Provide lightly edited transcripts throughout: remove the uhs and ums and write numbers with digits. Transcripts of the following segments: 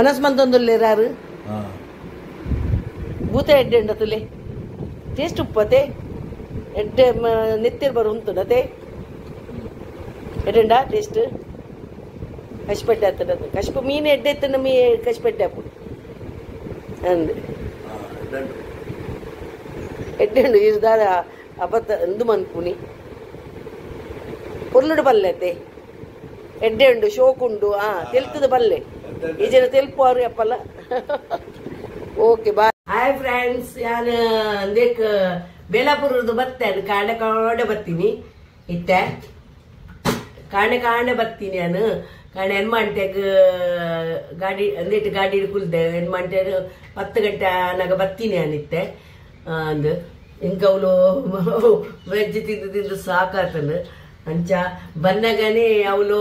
ಮನಸ್ ಮಂತೊಂದುಲ್ಲೇರಾರು ಭೂತ ಎಡ್ಡೆ ಉಂಡತುಲೆ ಟೇಸ್ಟ್ ಉಪ್ಪತೆ ಎಡ್ಡೆ ನೆತ್ತಿರ್ ಬರು ಉಂಟುನತೆ ಎಡ್ಡೆಂಡ ಟೇಸ್ಟ್ ಕಶ್ಪಡ್ಡೆ ಆಗ್ತದೆ ಕಶ್ಪ ಮೀನು ಎಡ್ಡೆ ಎತ್ತನ ಮೀ ಕಶ್ಪಡ್ಡೆ ಹಾಕು ಅಂದು ಎಡ್ಡೆ ಉಂಡು ಇದು ದಾದ ಅಬತ್ತ ಅಂದು ಮನ್ಪುನಿ ಪುರ್ಲುಡು ಬಲ್ಲೆತೆ ಎಡ್ಡೆ ಉಂಡು ಶೋಕುಂಡು ತೆಲ್ತದ ಬಲ್ಲೆ ಈ ಜನ ತೆಲ್ಪು ಅವ್ರು ಅಪ್ಪಲ್ಲ ಓಕೆ ಬಾಯ್ ಹಾಯ್ ಫ್ರೆಂಡ್ಸ್ ನಾನು ಅಂದೇಕ್ ಬೇಲಾಪುರದ ಬರ್ತೇನೆ ಕಾಂಡೆ ಕಾಂಡೆ ಬರ್ತೀನಿ ಇತ್ತೆ ಕಾಂಡೆ ಕಾಂಡೆ ಬರ್ತೀನಿ ನಾನು ಕಾಂಡೆ ಹೆಣ್ಮಂಟೆಗ್ ಗಾಡಿ ಅಂದೇಟ್ ಗಾಡಿ ಕುಲ್ದೆ ಹೆಣ್ಮಂಟೆ 10 ಗಂಟೆ ನಾಗ ಬರ್ತೀನಿ ಅನಿತ್ತೆ ಅಂದು ಇಂಕ ಅವಳು ವೆಜ್ ತಿಂದು ಸಾಕಾತನು ಅಂಚ ಬಂದಾಗನೇ ಅವಳು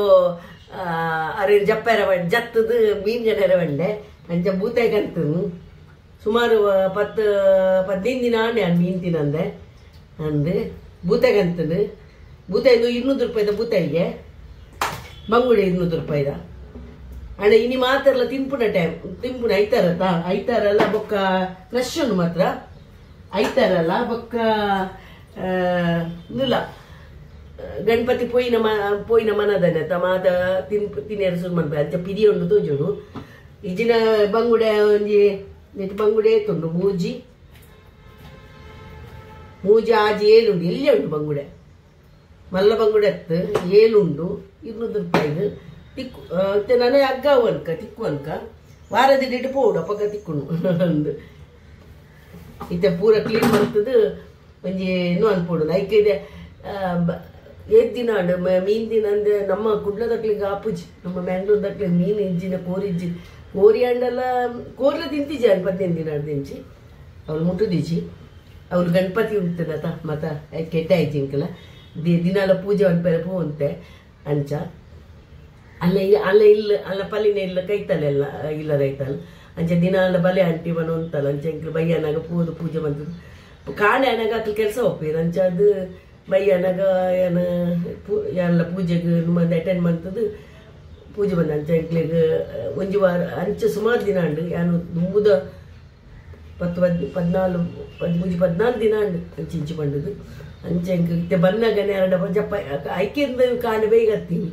ಅರೆ ಜಪ್ಪರ ಜತ್ತದು ಮೀನ್ ಜನರ ಬಂಡೆ ಅಂಚ ಬೂತಾಯ್ಕಂತನು ಸುಮಾರು 15 ದಿನ ಆನೆ ಮೀನ್ ತಿನ್ನಂದೆ ಅಂದು ಬೂತಾಯ್ಕಂತನು ಬೂತಾಯ್ದು 200 ರೂಪಾಯಿದ ಬೂತಾಯಿಗೆ ಬಂಗುಡೆ 200 ರೂಪಾಯಿದ ಅಣ್ಣ ಇನಿ ಮಾತಾರಲ್ಲ ತಿಂಪುನ ಟೈಮ್ ತಿಂಪುನ ಐತಾರಲ್ಲ ಬೊಕ್ಕ ಫ್ರೆಶ್ ಉಂಡು ಮಾತ್ರ ಐತಾರಲ್ಲ ಬೊಕ್ಕ ಇಲ್ಲ ಗಣಪತಿ ಪೋಯಿನ ಮನದನೆ ಮಾತ ತಿನ್ನೇರು ಸುರು ಮನ್ಪೆ ಅಂಚ ಪಿದಿ ಉಂಡು ತೋಜುಡು ಇಜಿನ ಬಂಗುಡೆ ಒಂಜಿ ಬಂಗುಡೆ ಏತುಂಡು ಮೂಜಿ ಆಜಿ ಏಳುಂಡು ಇಲ್ಲೇ ಉಂಟು ಬಂಗುಡೆ ಮಲ್ಲ ಬಂಗುಡೆ ಎತ್ತು ಏಳುಂಡು 200 ರೂಪಾಯಿದು ತಿಕ್ಕು ನಾನೇ ಅಗ್ಗಾವು ಅನ್ಕ ತಿಕ್ಕು ಅನ್ಕ ವಾರದಿಟ್ಟು ಪೋಡು ಅಪ್ಪಗ ತಿಕ್ಕುಂಡು ಅಂದು ಇತ್ತೆ ಪೂರ ಕ್ಲೀನ್ ಮಾಡ್ತದು ಒಂಜಿ ಇನ್ನೂ ಅನ್ಪೋಡು ಐಕೆ ಏತ್ ದಿನ ಅಂಡು ಮೀನ್ ದಿನ ಅಂದ್ರೆ ನಮ್ಮ ಕುಡ್ಲದಕ್ಲಿಗೆ ಆಪುಜಿ ನಮ್ಮ ಮ್ಯಾಂಗ್ಳೂರ್ದಕ್ಲಿಗೆ ಮೀನು ಇಜ್ಜಿನ ಕೋರಿ ಅಂಡೆಲ್ಲ ಕೋರ್ಲ ತಿಂತಿಜಿ ಅಲ್ಲಿ 15 ದಿನ ಅಡ್ದಿಂಚಿ ಅವ್ಳು ಮುಟ್ಟುದಿಜಿ ಅವ್ಳು ಗಣಪತಿ ಉಂಟದತ ಮತ ಕೆಟ್ಟ ಆಯ್ತು ಇಂಕಲ ದಿನಾಲ ಪೂಜೆ ಅನ್ಪೇರೆ ಪೋಂತೆ ಅಂಚ ಅಲ್ಲ ಪಲ್ಲಿನ ಇಲ್ಲ ಕೈತಲೆಲ್ಲ ಇಲ್ಲದೈತಲ್ಲ ಅಂಚೆ ದಿನಾಲ ಬಲೆ ಅಂಟಿ ಮನ ಉಂಟಲ್ಲ ಅಂಚೆ ಇಂಕಲು ಬಯ್ಯನಾಗ ಪೂಜೆ ಬಂತದ್ದು ಕಾಣೆ ಅನಾಗ ಅಕ್ಲು ಕೆಲಸ ಹೋಗ್ತೀರ ಅಂಚ ಅದು ಬಯ್ಯನಾಗ ಏನ ಎಲ್ಲ ಪೂಜೆಗೆ ಮಂದಿ ಅಟೆಂಡ್ ಮಾಡ್ತದ್ದು ಪೂಜೆ ಬಂದ ಅಂಚೆ ಇಂಕ್ಲಿಗೆ ಒಂಜಿ ವಾರ ಅಂಚೆ ಸುಮಾರು ದಿನ ಅಂಡು ಯಾನು ದುಂಬುದ 14 ದಿನ ಅಂಡು ಅಂಚಿ ಬಂದದ್ದು ಅಂಚೆ ಇಂಕ ಇತ್ತೆ ಬಂದಾಗನೆ 2 ಜಪ್ಪ ಐಕೆಂದ ಕಾಂಡೆ ಬೇಗ ಹತ್ತೀನಿ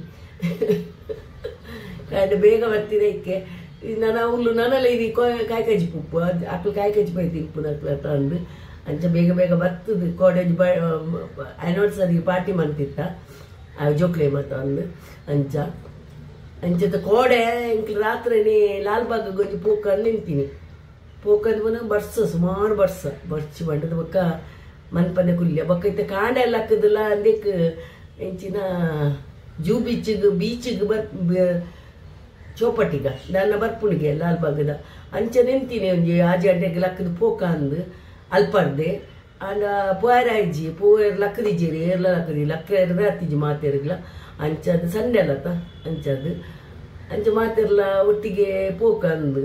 ಕಾಂಡೆ ಬೇಗ ಬರ್ತೀನಿ ಐಕೆ ನಾನು ಅವಳು ನನ್ನಲ್ಲ ಇದು ಕಾಯ್ಕಜ್ಜಿ ಪುಪ್ಪು ಅಕ್ಲು ಕಾಯ್ಕಜ್ಜಿ ಬೈತೀನಿ ಪುನಃ ಅಂದು ಅಂಚ ಬೇಗ ಬೇಗ ಬರ್ತದೆ ಕಾಲೇಜ್ ಆ್ಯನಿವರ್ಸರಿ ಪಾರ್ಟಿ ಮಾಡ್ತಿತ್ತ ಜೋಕ್ಲೆ ಮತ್ತ ಅಂದು ಅಂಚದ ಕೋಡೆ ಇಂಕ ರಾತ್ರಿ ಲಾಲ್ಬಾಗ್ ಗೊಂಜಿ ಪೋಕಂದು ನಿಂತೀನಿ ಪೋಕಂದು ಬನ ಸುಮಾರು ಬರ್ಸಿ ಬಂಡದ ಬೊಕ್ಕ ಮನ್ಪನೆ ಕುಲ್ಯ ಬೊಕ್ಕ ಇತ್ತ ಕಾಂಡೆ ಎಲ್ಲ ಹಾಕದಲ್ಲ ಅಂದೇಕ್ ಎಂಚಿನ ಜೂ ಬೀಚಿಗೆ ಚೌಪಟ್ಟಿಗ ನನ್ನ ಬರ್ಪುಣಿಗೆ ಲಾಲ್ಬಾಗದ ಅಂಚ ನಿಂತೀನಿ ಒಂಜಿ ಆಜಿ ಅಡ್ಡೆಗೆ ಲಕ್ಕದ ಪೋಕ ಅಂದು ಅಲ್ಪರ್ದೆ ಅಂಡ ಪೋಯರಾಯ್ಜಿ ಪೋಯರ್ ಲಕ್ಕದಿಜ್ಜಿರಿ ಏರ್ಲ ಲಕ್ಕ ಹತ್ತಿಜಿ ಮಾತೇರ್ಲ ಅಂಚದು ಸಂಡೆ ಅಲ್ಲತ್ತ ಅಂಚದು ಅಂಚ ಮಾತೆರ್ಲ ಒಟ್ಟಿಗೆ ಪೋಕ ಅಂದು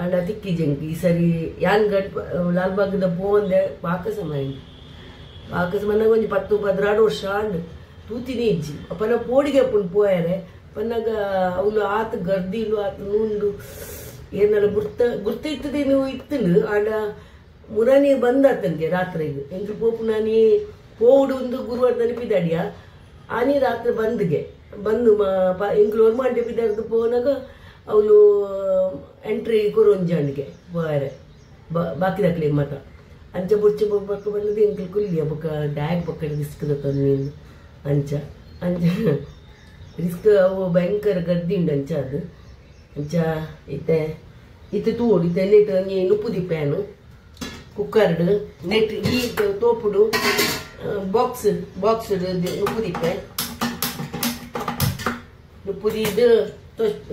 ಅಂಡ ತಿಕ್ಕಿಜಂಕಿ ಈ ಸರಿ ಯಾನ್ ಲಾಲ್ಬಾಗದ ಪೋಂದೆ ಪಾಕ ಸಮಯ ಒಂಜಿ 10-16 ವರ್ಷ ಅಂಡು ತೂತಿನಿ ಇಜ್ಜಿ ಅಪ್ಪನ ಪೋಡಿಗೆ ಅಪ್ಪನ ಪೋಯರೆ ಪನ್ನಾಗ ಅವಳು ಆತ ಗರ್ದಿಲು ಆತ ನೂಂಡು ಏನೆಲ್ಲ ಗುರ್ತ ಇತ್ತದೇನು ಇತ್ತನು ಆಂಡ ಮುರಾನಿ ಬಂದತ್ತನ್ಗೆ ರಾತ್ರಿಗೆ ಎಂಟ್ರು ಪೋಪು ನಾನಿ ಪೋಡು ಒಂದು ಗುರುವಾರ ನೆನಪಿದಾಡಿಯ ಆನಿ ರಾತ್ರಿ ಬಂದು ಎಂಕ್ಲು ಒರ್ಮಾಂಡೆ ಬಿದ್ದಾರ್ದು ಪೋನಾಗ ಅವಳು ಎಂಟ್ರಿ ಕೊರೊಂಜಾಂಡ್ಗೆ ಪೋಯರೆ ಬಾಕಿದಕ್ಲಿಗೆ ಮತ ಅಂಚ ಬುರ್ಚಿ ಬೊಕ್ಕ ಬಂದದ್ದು ಎಂಕ್ಲು ಕುಲ್ಲಿಯ ಬೊಕ್ಕ ಡ್ಯಾಗ್ ಪಕ್ಕ ರಿಸ್ಕ್ ನೀನು ಅಂಚ ರಿಸ್ಕ್ ಅವು ಭಯಂಕರ ಗರ್ದಿ ಉಂಡು ಅಂಚ ಅದು ಅಂಚ ಇತ್ತೆ ತೂಡು ಇತ್ತೆ ನೆಟ್ ನುಪ್ಪು ದಿಪ್ಪೇನು ಕುಕ್ಕರ್ಡ್ ನೆಟ್ ಈ ತೋಪುಡು ಬಾಕ್ಸ್ ನುಪ್ಪುದಿ ಇದು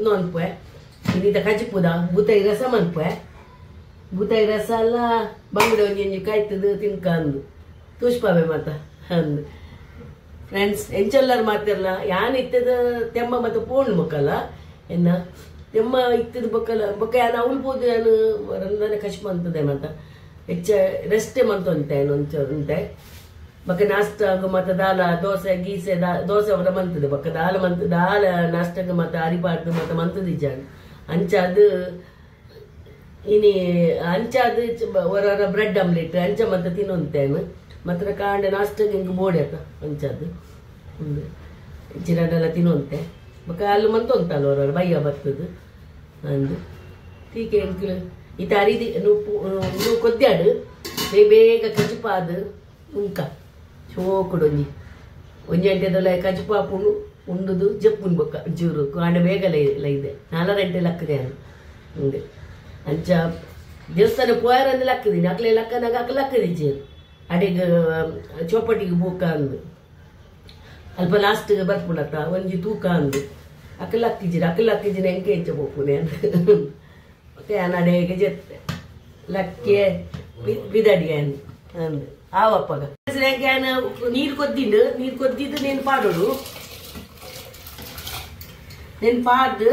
ನೋನ್ಪೆ ಇದು ಕಜಿಪುದ ಬೂತಾಯಿ ರಸ ಮನ್ಪೆ ಬೂತಾಯಿ ರಸ ಎಲ್ಲ ಬಂಗಡೆ ಒಂಜಿ ಕಾಯ್ತದು ತಿನ್ಕ ಅಂದು ತೂಷ್ಪಾವೆ ಮತ ಅಂದು ಫ್ರೆಂಡ್ಸ್ ಎಂಚೆಲ್ಲರು ಮಾತಿರಲ್ಲ ಯಾನ್ ಇತ್ತದ ತೆಮ್ಮ ಮತ್ತೆ ಪೋಣ್ ಮಕ್ಕಲ್ಲ ಎನ್ನ ತೆಮ್ಮ ಇತ್ತದ ಬೊಕ್ಕ ಯಾನು ಅವಲ್ಬೋದು ಯಾನು ರಂದನೆ ಕಶ್ಮ ಅಂತದೆ ಮತ್ತ ಹೆಚ್ಚ ರೆಸ್ಟೇ ಮಂತೊಂತೆ ಉಂಟೆ ಬೊಕ್ಕ ನಾಷ್ಟ ಮತ್ತೆ ದಾಲ ದೋಸೆ ಗೀಸೆ ದೋಸೆ ಅವರ ಮಂತದೆ ಬೊಕ್ಕ ದಾಲ ನಾಷ್ಟಕ್ಕೆ ಮತ್ತೆ ಅರಿಬಾರ್ದು ಮತ್ತೆ ಮಂತದಿಜ್ಜಾನು ಅಂಚಾದು ಇನಿ ಅಂಚಾದು ಒರ ಬ್ರೆಡ್ ಆಮ್ಲೆಟ್ ಅಂಚ ಮತ್ತೆ ತಿನ್ನೊಂತೇನು ಮಾತ್ರ ಕಾಂಡೆ ನಾಷ್ಟಾಗ ಹಿಂಗೆ ಬೋಡ್ಯಾಕ ಅಂಚಾದು ಚಿರಾಡೆಲ್ಲ ತಿನ್ನೊಂತೆ ಬೊಕ್ಕ ಅಲ್ಲಿ ಮಂತೊಂತಲ್ಲ ಹೊರ ಬಯ್ಯ ಬರ್ತದೆ ಅಂದು ಟೀಕೆ ಎಂಕ್ಲು ಈ ಅರಿದಿ ನೀವು ಕೊದ್ದಾಡು ಬೇಗ ಕಜುಪಾದು ಉಂಕ ಚೋಕುಡು ಒಂಜಿ ಗಂಟೆದಲ್ಲ ಕಜುಪಾಪುನು ಉಂಡುದು ಜಪ್ಪುನ್ ಬೊಕ್ಕ ಜೂರು ಕಾಂಡೆ ಬೇಗ ಲೈದೆ 4 ಗಂಟೆ ಲಕ್ಕದೆ ಹಂಗೆ ಅಂಚ ದೇವಸ್ಥಾನ ಪೋಯರಂದು ಲಕ್ಕದೀನಿ ಅಕ್ಲೆ ಲಕ್ಕನಾಗ ಅಕ್ಕ ಲಕ್ಕದಿ ಜೇರು ಅಡಿಗೆ ಚೌಪಟ್ಟಿಗೆ ಬೂಕ ಅಂದು ಅಲ್ಪ ಲಾಸ್ಟ್ಗೆ ಬರ್ಪುಣತ್ತ ಒಂಜಿ ತೂಕ ಅಂದು ಅಕ್ಕ ಲಕ್ಕಿಜಿನ ಎಂಕೆ ಹೆಂಚ ಬೋಪುನೆ ಅಂತ ಮತ್ತೆ ಅಡಿಗೆ ಜೆತ್ತೆ ಲಕ್ಕೆ ಬಿದಡಿಗೆ ಅಂದು ಆವಪ್ಪಗ ನೀರು ಕೊದ್ದಿದ್ದು ನೀನು ಪಾಡೋಡು ನೀನು ಪಾಡ್ದು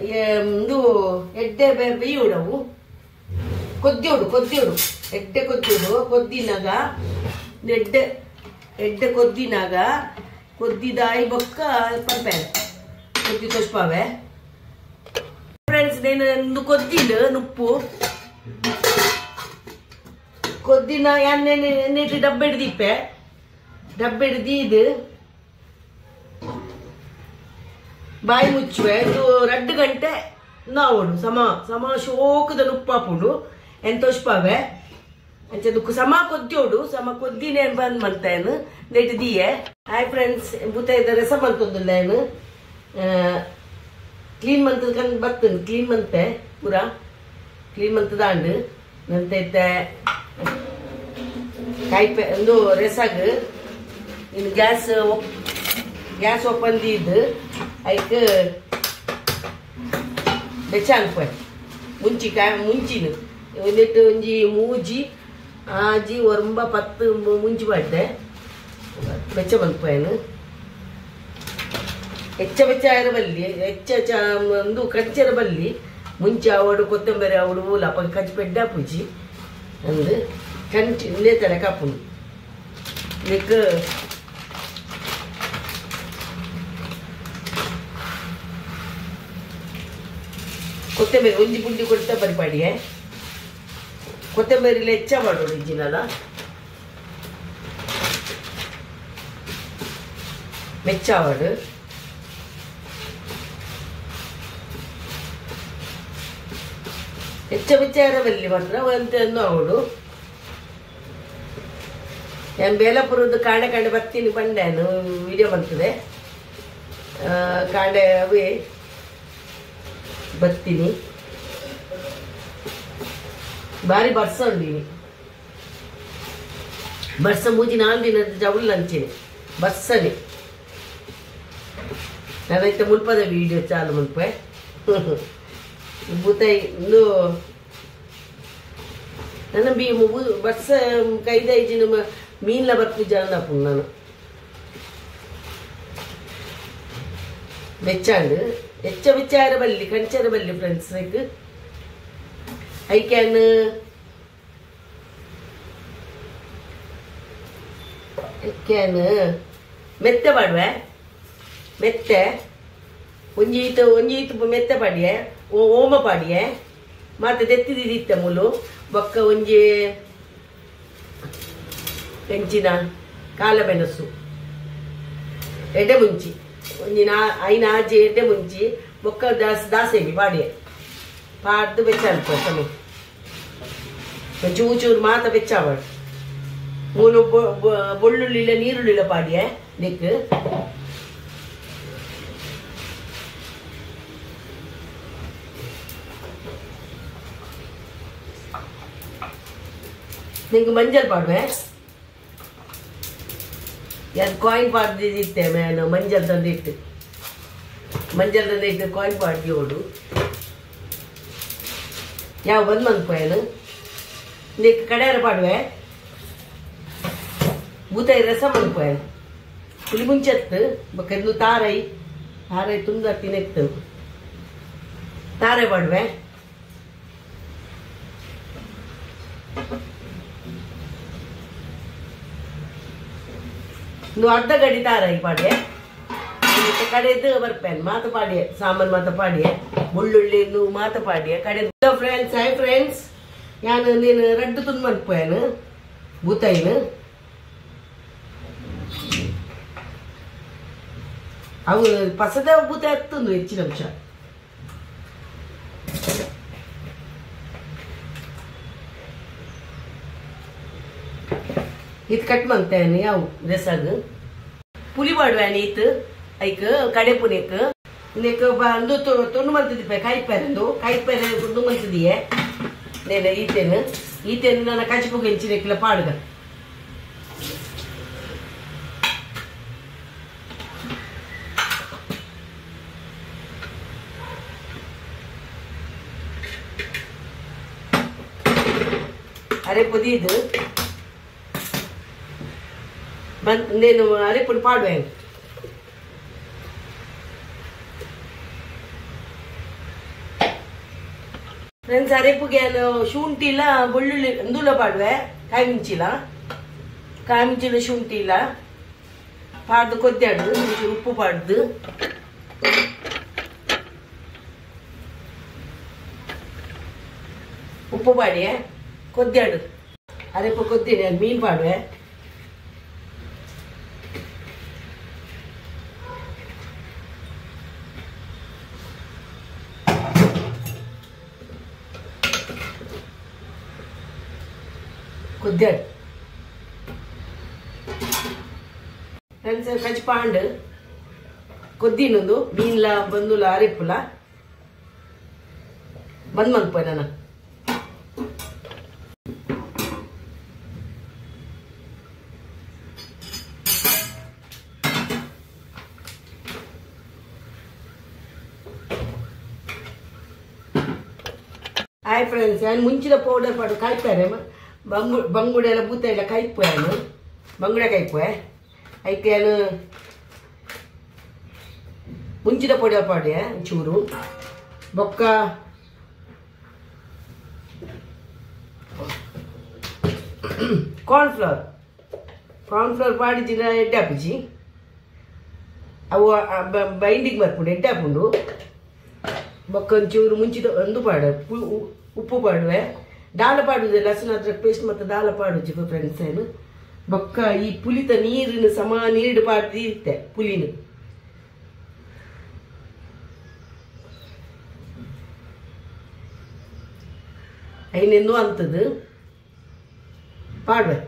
ಇದು ಎಡ್ಡೆ ಬೇಯುಡವು ಕೊದ್ದಿಯೋಡು ಎಡ್ಡೆ ಕೊದ್ದಿನಾಗ ಎಡ್ಡೆ ಕೊದ್ದಿನಾಗ ಕೊದ್ದಿದಾಯಿ ಬೊಕ್ಕ ಪಂಪೇನೆ ಕೊದ್ದಿ ತೊಷ್ಪಾವೆ ಫ್ರೆಂಡ್ಸ್ నేను కొద్దిలు నుప్పు కొద్దిన ఎన్నిటి డబ్బెడిదీదు ಬಾಯಿ ಮುಚ್ಚುವೆ ಇದು 2 ಗಂಟೆ ನಾವೋಡು ಸಮ ಶೋಕದ ನುಪ್ಪಾಪುಡು ಎಂತೋಷ್ಪಾವೆ ಅಂಚದಕ್ಕೆ ಸಮ ಕೊದ್ದಿನೇ ಬಂದ್ ಮಂತೇನು ನೆಟ್ ದಿಯೆ ಹಾಯ್ ಫ್ರೆಂಡ್ಸ್ ಬುತ್ತ ಇದ್ದ ರಸ ಮಂತೊಂದಿಲ್ಲ ಏನು ಕ್ಲೀನ್ ಮಂತದ ಕಂಡು ಬರ್ತೇನೆ ಕ್ಲೀನ್ ಮಂತೆ ಪೂರ ಕ್ಲೀನ್ ಮಂತದಾಂಡು ನಂತೈತೆ ಕಾಯಿಪೆ ಒಂದು ರೆಸಾಗ ಇನ್ನು ಗ್ಯಾಸ್ ಓಪನ್ ದೀದು ಐಕ್ ಬೆಚ್ಚ ಅನ್ಪೆ ಮುಂಚಿನ ಒಂದಿಟ್ಟು ಒಂಜಿ ಮೂಜಿ ಆಜಿ ಒರಂಬ 10 ಮುಂಚಿ ಬಾಡ್ದೆ ಬೆಚ್ಚ ಬಂದ್ಪೇನು ಬೆಚ್ಚ ಇರಬಲ್ಲಿ ಒಂದು ಕಂಚಿರಬಲ್ಲಿ ಮುಂಚೆ ಅವಡು ಕೊತ್ತಂಬರಿ ಅವಡು ಊಲ ಕಚ್ಚಿ ಪೆಡ್ಡ ಪೂಜಿ ಅಂದು ಕಂಚಿ ಇಲ್ಲೇ ತಲೆ ಕಾಪುನು ಇದಕ್ಕೆ ಕೊತ್ತಂಬರಿ ಒಂಜಿ ಪುಂಡಿ ಕೊತ್ತಂಬರಿ ಪಾಡಿಗೆ ಕೊತ್ತಂಬರಿಲಿ ಹೆಚ್ಚ ಮಾಡೋದು ಇಂಜಿನಲ್ಲ ಮೆಚ್ಚಾವಡು ಹೆಚ್ಚ ಇರಬಲ್ಲಿ ಮಾತ್ರ ಒಂದು ಅವಡು ನಾನು ಬೇಲಪುರದ ಕಾಂಡೆ ಬರ್ತೀನಿ ಬಂಡೇನು ವಿಡಿಯೋ ಬರ್ತದೆ ಕಾಂಡೆ ಅವೇ ಬರ್ತೀನಿ ಬಾರಿ ಬರ್ಸ ಉಂಡಿನಿ ಬರ್ಸ ಮೂಜಿ 4 ದಿನದ ಜವುಲ್ ಅಂಚಿನಿ ಬರ್ಸನಿ ನಾನೈತೆ ಮುಲ್ಪದ ವಿಡಿಯೋ ಚಾಲು ಮುಲ್ಪೆ ಬೂತಾಯಿ ಇಂದು ನನ್ನ ಬರ್ಸ ಕೈದೈಜಿನ ಮೀನ್ಲ ಬರ್ಪುಜ ಅನ್ನಪ್ಪು ನಾನು ಬೆಚ್ಚಾಂಡು ಹೆಚ್ಚ ಇರಬಲ್ಲಿ ಕಂಚಿರಬಲ್ಲಿ ಫ್ರೆಂಡ್ಸ್ ಐ ಕ್ಯಾನ್ ಮೆತ್ತೆ ಪಾಡುವೆ ಮೆತ್ತೆ ಒಂಜೀತು ಮೆತ್ತೆ ಪಾಡಿಯೆ ಓಮ ಪಾಡಿಯೆ ಮತ್ತೆ ತೆತ್ತಿದಿತ್ತೆ ಮುಲು ಬೊಕ್ಕ ಒಂಜಿ ಹೆಂಚಿನ ಕಾಲ ಮೆಣಸು ಎಡೆ ಮುಂಚಿ ಒಂಜಿ ಐನ ಆಜಿ ಎಡೆ ಮುಂಚಿ ಬೊಕ್ಕ ದಾಸೇವಿ ಪಾಡಿಯೆ ಪಾಡ್ದು ಬೆಚ್ಚ ಅನ್ಪ ಸಮಯ ಚೂರು ಮಾತ ಬೆಚ್ಚಾವಡು ಮೂಲು ಬೊಳ್ಳುಳ್ಳಿಲ ನೀರುಳ್ಳಿಲ ಪಾಡಿಯೆ ನಿಕ್ ನಿಂಗೆ ಮಂಜಲ್ ಪಾಡುವೆ ಯಾರು ಕಾಯಿನ್ ಪಾಡ್ದಿತ್ತೆ ನಾನು ಮಂಜಲ್ ತಂದಿಟ್ಟು ಕಾಯಿನ್ ಪಾಡ್ದಿ ಓಡು ಯಾವ ಬಂದು ಮನ್ಪೇನು ನಿಕ್ ಕಡೆಯರ ಪಾಡುವೆ ಬೂತಾಯಿ ರಸ ಮನ್ಪೇನು ಹುಲಿ ಮುಂಚೆತ್ತು ಬಕ್ಕೆಂದು ತಾರೈ ತುಂಬ ತಿನ್ನೆತ್ತು ತಾರೆ ಪಾಡುವೆ ಅರ್ಧ ಗಡಿ ತಾರೈ ಪಾಡೆ ಕಡೆದು ಬರ್ಪೇನೆ ಮಾತು ಪಾಡಿಯ ಸಾಂಬಾರು ಮಾತ ಪಾಡಿಯ ಮುಳ್ಳುಳ್ಳಿಂದು ಮಾತ ಪಾಡಿಯ ಕಡೆ ಫ್ರೆಂಡ್ಸ್ ಹಾಯ್ ಫ್ರೆಂಡ್ಸ್ ನಾನು ನೀನು ರಡ್ಡು ತುಂಡು ಮಲ್ಪೇನು ಬೂತಾಯಿನ ಅವು ಪಸದ ಬೂತ ಎತ್ತಂದು ಹೆಚ್ಚಿನ ಅಂಶ ಇದು ಕಟ್ ಮಾಡ್ತೇನೆ ಅವು ರೆಸಾಗ ಪುಲಿ ಮಾಡುವೇನೆ ಇತ್ತು ಐಕ್ ಕಡೆ ಪುನೇಕ್ ನೆಕ್ ಬಂದು ತೊಂಡು ಮಾಡ್ತಿದ್ದೆ ಕಾಯಿಪೇರಂದು ಕಾಯಿಪೇರೆ ತೊಂಡು ಮಾಡ್ತಿದ್ದೀಯೆ నేను ఈతేను నన్ను కచ్చిపోక ఎంచిన ఇట్లా పాడుగా అరే పొదీదు నేను అరే పొడి పాడువేను ಫ್ರೆಂಡ್ಸ್ ಅರೆಪ್ಪುಗೆ ಶುಂಠಿ ಇಲ್ಲ ಬೆಳ್ಳುಳ್ಳಿ ಅಂದುಲ ಪಾಡುವೆ ಕಾಯಿ ಮಿಂಚಿಲ ಶುಂಠಿ ಇಲ್ಲ ಪಾಡ್ದು ಕೊದ್ದಾಡು ಉಪ್ಪು ಪಾಡ್ದು ಉಪ್ಪು ಪಾಡಿಯ ಕೊದ್ದಾಡು ಅರೆಪ್ಪು ಕೊದ್ದೀನಿ ಅದು ಮೀನು ಪಾಡುವೆ కొద్దాడు ఫ్రెండ్స్ కచ్చిపాండు కొద్దినుందు మీన్ల బందుల అరెప్పుల ಬಂದ್ ಮಲ್ಪೋಯ್ ನಾನು ಹಾಯ್ ಫ್ರೆಂಡ್ಸ್ ನಾನು ಮುಂಚಿನ ಪೌಡರ್ ಪಾಡು ಕಾಯ್ತಾರೆ ಬಂಗುಡೆ ಎಲ್ಲ ಬೂತ ಎಲ್ಲ ಕಾಯ್ಪೋಯಾನು ಬಂಗುಡೆ ಕಾಯ್ಪೋಯೆ ಐಕೆ ನಾನು ಮುಂಚಿನ ಪೌಡರ್ ಪಾಡ್ಯ ಚೂರು ಬೊಕ್ಕ ಕಾರ್ನ್ಫ್ಲವರ್ ಪಾಡಿಜಿನ ಎಡ್ಡೆ ಹಾಪಿಜಿ ಅವು ಬೈಂಡಿಂಗ್ ಬರ್ಪುಂಡು ಎಡ್ಡೆ ಹಾಪುಂಡು ಬೊಕ್ಕ ಒಂಚೂರು ಮುಂಚಿದ ಒಂದು ಪಾಡ ಉಪ್ಪು ಪಾಡುವೆ ದಾಲ ಪಾಡುದು ಲಸಣ ಅದ್ರಕ್ ಪೇಸ್ಟ್ ಮತ್ತು ದಾಲ ಪಾಡುಜಿ ಫ್ರೆಂಡ್ಸ್ ಏನು ಬೊಕ್ಕ ಈ ಪುಲಿತ ನೀರಿನ ಸಮ ನೀರು ಪಾಡ್ದು ಇರುತ್ತೆ ಪುಲಿನ ಐನೆಂದು ಅಂತದ್ದು ಪಾಡುವೆ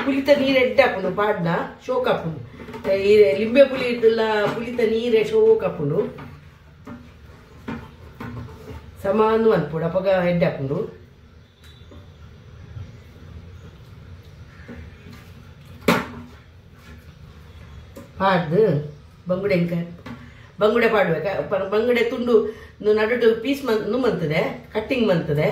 ಪುಲಿತ ನೀರು ಎಡ್ಡೆ ಹಾಪುಂಡು ಪಾಡ್ನ ಶೋಕ್ ಹಾಪುಂಡು ಈ ಲಿಂಬೆ ಪುಲಿ ಇದ್ದಲ್ಲ ಪುಲಿತ ನೀರೇ ಶೋಕ್ ಹಾಪುಂಡು ಸಮಾನು ಅನ್ಪುಡು ಅಪಗ ಎಡ್ಡೆ ಹಾಪುಂಡು ಪಾಡ್ದು ಬಂಗುಡೆ ಪಾಡ್ಬೇಕ ಬಂಗುಡೆ ತುಂಡು ನಡುಟು ಪೀಸ್ ಮಂತದೆ ಕಟ್ಟಿಂಗ್ ಮಂತದೆ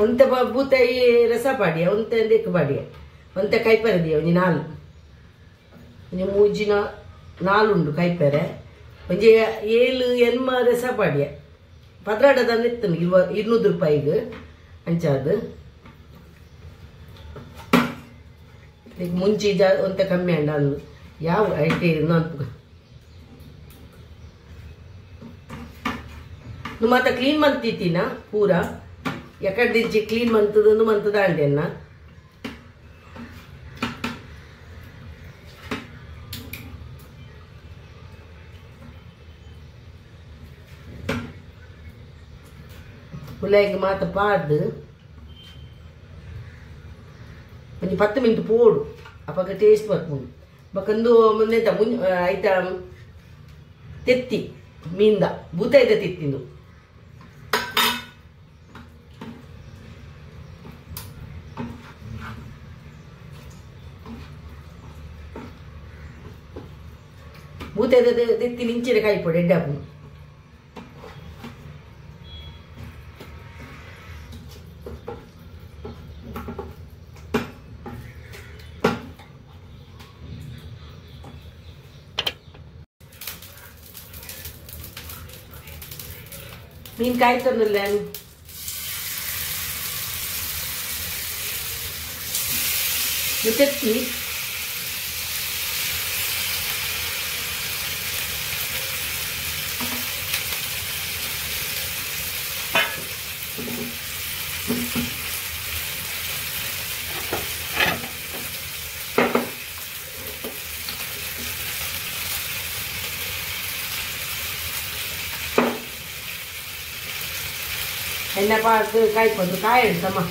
ಒಂತ ಬೂತಾಯಿ ರಸ ಪಾಡಿಯ ಒಂತ ದೇಕ್ ಪಾಡಿಯ ಒಂತ ಕೈಪೆರದಿಯ ಒಂಜಿ ನಾಲ್ ಒಂಜಿ ಮೂಜಿನ ನಾಲುಂಡು ಕೈಪೆರೆ ಒಂಜಿ 7 ರಸ ಪಾಡಿಯ ಪದ್ರಾಡದ ಎತ್ತನು 200 ರೂಪಾಯಿಗೆ ಅಂಚಾದು ಮುಂಚಿ ಒಂತ ಕಮ್ಮಿ ಅಂಡ ಅಂದು ಯಾವ ಐಟೆ ಅನ್ಪು ಮಾತ ಕ್ಲೀನ್ ಮಂತಿತ್ತೀನ ಪೂರ ಎಕಡ್ದಿಜ್ಜಿ ಕ್ಲೀನ್ ಮಂತದೊಂದು ಮಂತದ ಅಂಡೆನ್ನ ಹುಲಾಯಿಗೆ ಮಾತ ಪಾಡ್ದು ಒಂಜಿ 10 ಮಿನಿಟ್ ಪೋಡು ಅಪ್ಪಗ ಟೇಸ್ಟ್ ಬರ್ಪುಂಡು ಬಕಂದು ಮುಂದೆಂತ ಐತ ತೆತ್ತಿ ಮೀನ್ದ ಬೂತ ಐತ ತೆತ್ತಿಂದು ಬೂತ ತೆತ್ತಿ ನಿಂಚಿನ ಕಾಯಿಪೊಡು ಎಡ್ಡೆ ಹಾಪುಂಡು ಮೀನು ಕಾಯ್ತಾನಲ್ಲ ನಾನು ತೆತ್ತಿ ಎಣ್ಣೆ ಪಾಕು ಕಾಯ್ಕೊಂಡು ಕಾಯಿ ಇಡ್ತಮ್ಮ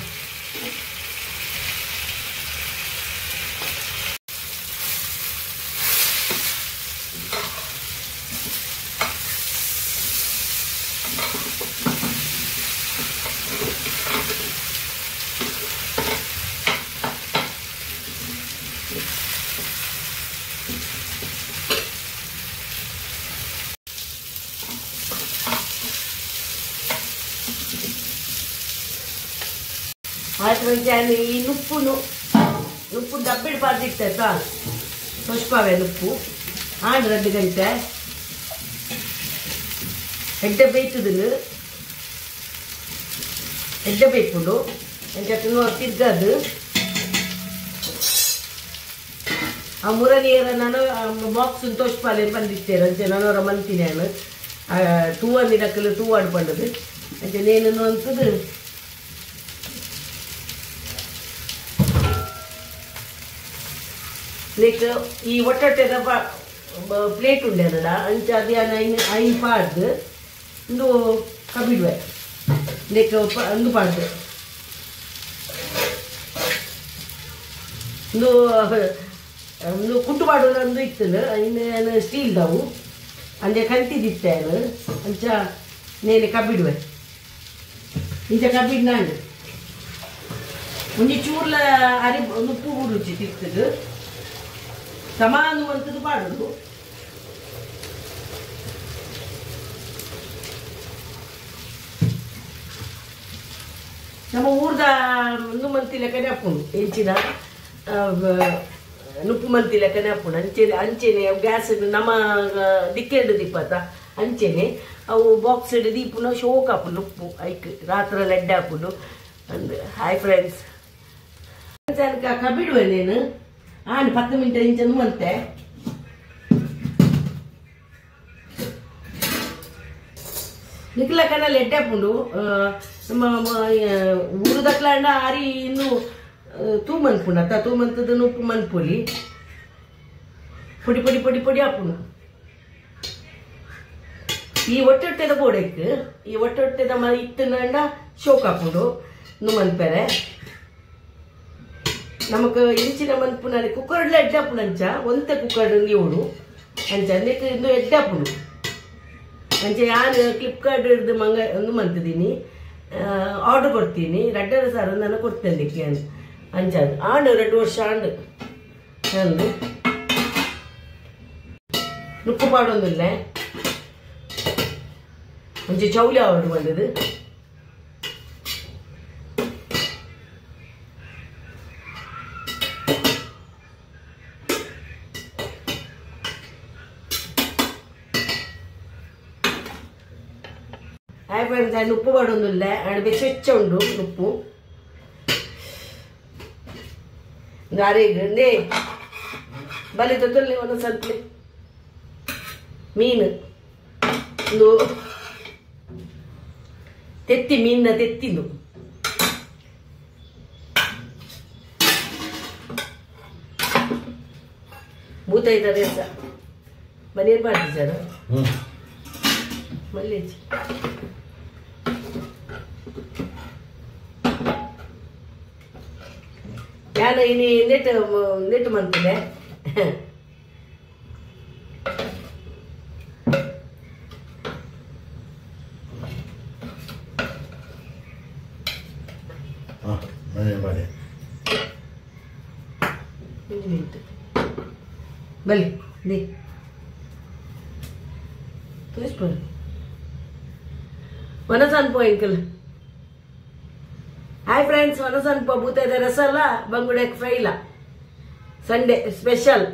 ಆಯ್ತು ಮಂಚೆ ಈ ನುಪ್ಪು ಡಬ್ಬಿಡ್ ಪಾರ್ದಿಟ್ಟ ಪುಷ್ಪವೇ ನುಪ್ಪು 2 ಗಂಟೆ ಎಡ್ಡೆ ಬೇಯ್ಪುಡು ಎಂಚ ತಿರ್ಗದು ಆ ಮುರನಿಯರ ನಾನು ಬಾಕ್ಸ್ ತೋಷ್ಪಾಲೆ ಬಂದಿತ್ತೇನೆ ಅಂಚೆ ನಾನವರ ಮಂತೀನಿ ನಾನು ಟೂ ಅಂದಿನಕ್ಕಲು ಟೂ ಆಡ್ಕೊಂಡದು ಅಂಚೆ ನೇನು ಅಂತದ್ದು ಲೈಕ್ ಈ ಒಟ್ಟೊಟ್ಟೆದ ಪ್ಲೇಟ್ ಉಂಡೆನಡ ಅಂಚ ಅದೇನ ಐನ್ ಪಾಡ್ದು ಒಂದು ಕಬಿಡುವೆ ಲೈಕ್ ಒಂದು ಪಾಡ್ದು ಒಂದು ಕುಟ್ಟು ಪಾಡೋದು ಒಂದು ಇತ್ತು ಇನ್ನು ಸ್ಟೀಲ್ದವು ಅಂದೆ ಕಂತಿದ್ದಿತ್ತೆ ಅಂಚ ನೇನೆ ಕಬ್ಬಿಡುವೆ ಇಂಚ ಕಬ್ಬಿಡ್ ನಾನು ಒಂಜಿ ಚೂರ್ಲ ಅರಿ ನುಪ್ಪು ರುಚಿ ತಿಕ್ತದು ಸಮಾನವಂತದ್ದು ಮಾಡೋದು ನಮ್ಮ ಊರ್ದ ಒಂದು ಮಂತಿ ಲೆಕ್ಕನೆ ಹಾಕೊಂಡು ಹೆಂಚಿನ ನುಪ್ಪು ಮಂತಿ ಲೆಕ್ಕನೆ ಹಾಕೊಂಡು ಅಂಚೆನೆ ಗ್ಯಾಸ್ ನಮ್ಮ ದಿಕ್ಕೆರಡು ದಿಪ್ಪತ್ತ ಅಂಚೆನೆ ಅವು ಬಾಕ್ಸ್ ಹಿಡಿದು ದೀಪನ ಶೋಕ್ ಹಾಕೊಂಡು ಉಪ್ಪು ಐಕ್ ರಾತ್ರಿ ಎಡ್ಡೆ ಹಾಕೊಂಡು ಅಂದು ಹಾಯ್ ಫ್ರೆಂಡ್ಸ್ ಕಬ್ಬಿಡುವೆ ನೀನು 10 ಮಿನಿಟ್ ಇಂಚನು ಮಂತೆ ನಿಖಿಲ ಕಣ್ಣಲ್ಲಿ ಎಡ್ಡೆ ಹಾಕೊಂಡು ನಮ್ಮ ಊರದಕ್ಲಾಂಡ ಆರಿ ಇನ್ನು ತೂ ಮನ್ಪುಂಡ ತೂ ಮಂತದ ಉಪ್ಪು ಮನ್ಪುಲಿ ಪೊಡಿ ಪೊಡಿ ಪೊಡಿ ಪೊಡಿ ಹಾಕೊಂಡು ಈ ಒಟ್ಟೊಟ್ಟೆದ ಬೋಡಕ್ಕೆ ಈ ಒಟ್ಟೊಟ್ಟೆದ ಇತ್ತನಂಡ ಶೋಕ್ ಹಾಕೊಂಡು ಮನ್ಪೆರೆ ನಮಕ್ ಇಂಚಿನ ಮನ್ಪುನಲ್ಲಿ ಕುಕ್ಕರ್ಲ ಎಡ್ಡೆ ಹಾಪುಡು ಅಂಚ ಒಂತೆ ಕುಕ್ಕರ್ ನೀವಡು ಅಂಚ ನೆಕ್ ಇಂದು ಎಡ್ಡೆ ಹಾಪುಡು ಅಂಚ ಯಾರು ಫ್ಲಿಪ್ಕಾರ್ಟ್ ಹಿಡಿದು ಒಂದು ಮಂತಿದ್ದೀನಿ ಆರ್ಡರ್ ಕೊಡ್ತೀನಿ ರಡ್ಡರ ಸಾರು ನಾನು ಕೊಡ್ತೇನೆ ಅಂಚ ಅದು 2 ವರ್ಷ ಆಂಡು ಅಂದು ನುಪ್ಪು ಪಾಡೊಂದಿಲ್ಲ ಒಂಚೆ ಚೌಲಿ ಆರ್ಡರ್ ಬಂದದು ಹಾಯ್ ಫ್ರೆಂಡ್ಸ್ ఆయన ఉప్పు పడుందిలే ఆయన బెచ్చ ఉండు ఉప్పు గారే గండే బలి తొత్తల్ని ಒಂದು ಸ್ವಲ್ಪ ಮೀನು ಒಂದು ತೆತ್ತಿ ಮೀನ ತೆತ್ತಿದು ಭೂತ ಇದ್ದಾರೆ ಬನ್ನಿ ಮಾಡ್ತೀವಿ ಸರ್ ಮಲ್ಲಿ ನಾನು ಇನ್ನು ನೆಟ್ಟು ಮಾಡ್ತಿದ್ದೆ ಬಲಿ दी ವನಸನ್ಪು ಅಂಕಲ್ ಹಾಯ್ ಫ್ರೆಂಡ್ಸ್ ವನಸನ್ಪು ಬೂತೈದ ರಸಲ್ಲ ಬಂಗುಡೆ ಫ್ರೈ ಇಲ್ಲ ಸಂಡೇ ಸ್ಪೆಷಲ್